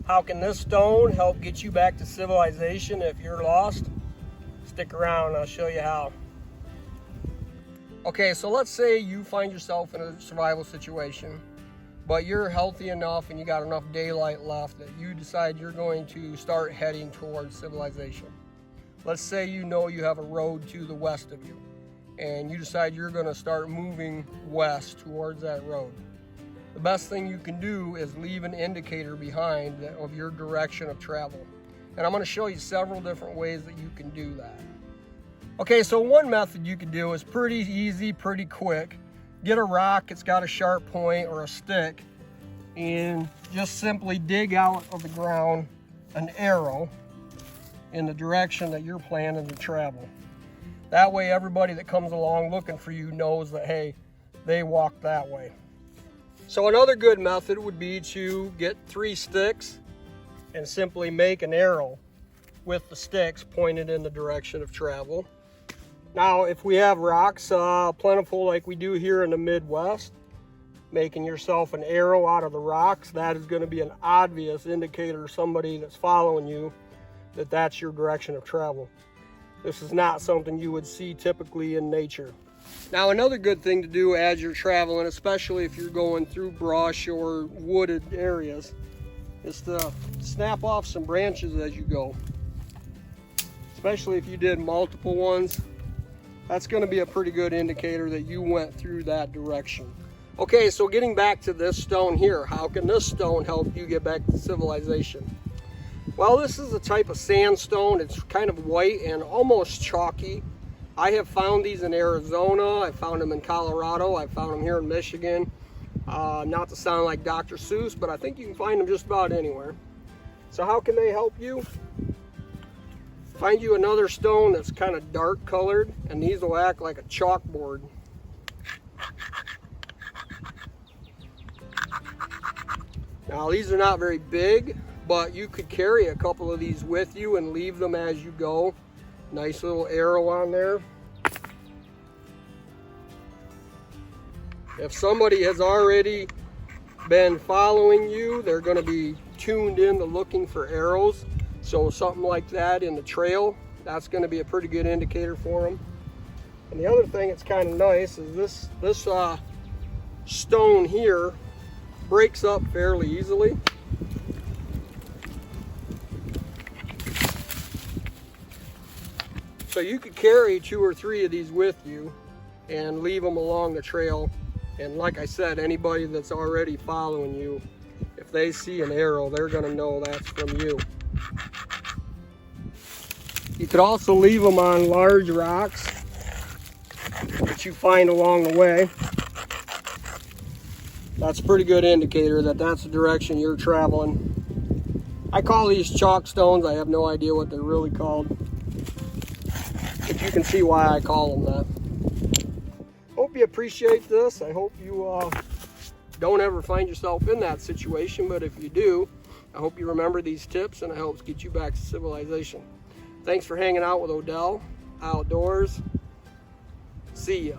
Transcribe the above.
How can this stone help get you back to civilization if you're lost? Stick around, I'll show you how. Okay, so let's say you find yourself in a survival situation, but you're healthy enough and you got enough daylight left that you decide you're going to start heading towards civilization. Let's say you know you have a road to the west of you, and you decide you're going to start moving west towards that road. The best thing you can do is leave an indicator behind of your direction of travel. And I'm going to show you several different ways that you can do that. Okay, so one method you can do is pretty easy, pretty quick. Get a rock, it's got a sharp point, or a stick, and just simply dig out of the ground an arrow in the direction that you're planning to travel. That way everybody that comes along looking for you knows that, hey, they walked that way. So another good method would be to get 3 sticks and simply make an arrow with the sticks pointed in the direction of travel. Now, if we have rocks plentiful like we do here in the Midwest, making yourself an arrow out of the rocks, that is going to be an obvious indicator to somebody that's following you that that's your direction of travel. This is not something you would see typically in nature. Now, another good thing to do as you're traveling, especially if you're going through brush or wooded areas, is to snap off some branches as you go. Especially if you did multiple ones, that's going to be a pretty good indicator that you went through that direction. Okay, so getting back to this stone here, how can this stone help you get back to civilization? Well, this is a type of sandstone. It's kind of white and almost chalky. I have found these in Arizona, I found them in Colorado, I found them here in Michigan. Not to sound like Dr. Seuss, but I think you can find them just about anywhere. So how can they help you? Find you another stone that's kind of dark colored, and these will act like a chalkboard. Now, these are not very big, but you could carry a couple of these with you and leave them as you go. Nice little arrow on there. If somebody has already been following you, they're going to be tuned into looking for arrows. So something like that in the trail, that's going to be a pretty good indicator for them. And the other thing that's kind of nice is this stone here breaks up fairly easily. So you could carry 2 or 3 of these with you and leave them along the trail. And like I said, anybody that's already following you, if they see an arrow, they're going to know that's from you. You could also leave them on large rocks that you find along the way. That's a pretty good indicator that that's the direction you're traveling. I call these chalk stones. I have no idea what they're really called, but you can see why I call them that. Hope you appreciate this. I hope you don't ever find yourself in that situation, but if you do, I hope you remember these tips and it helps get you back to civilization. Thanks for hanging out with Odell Outdoors. See ya.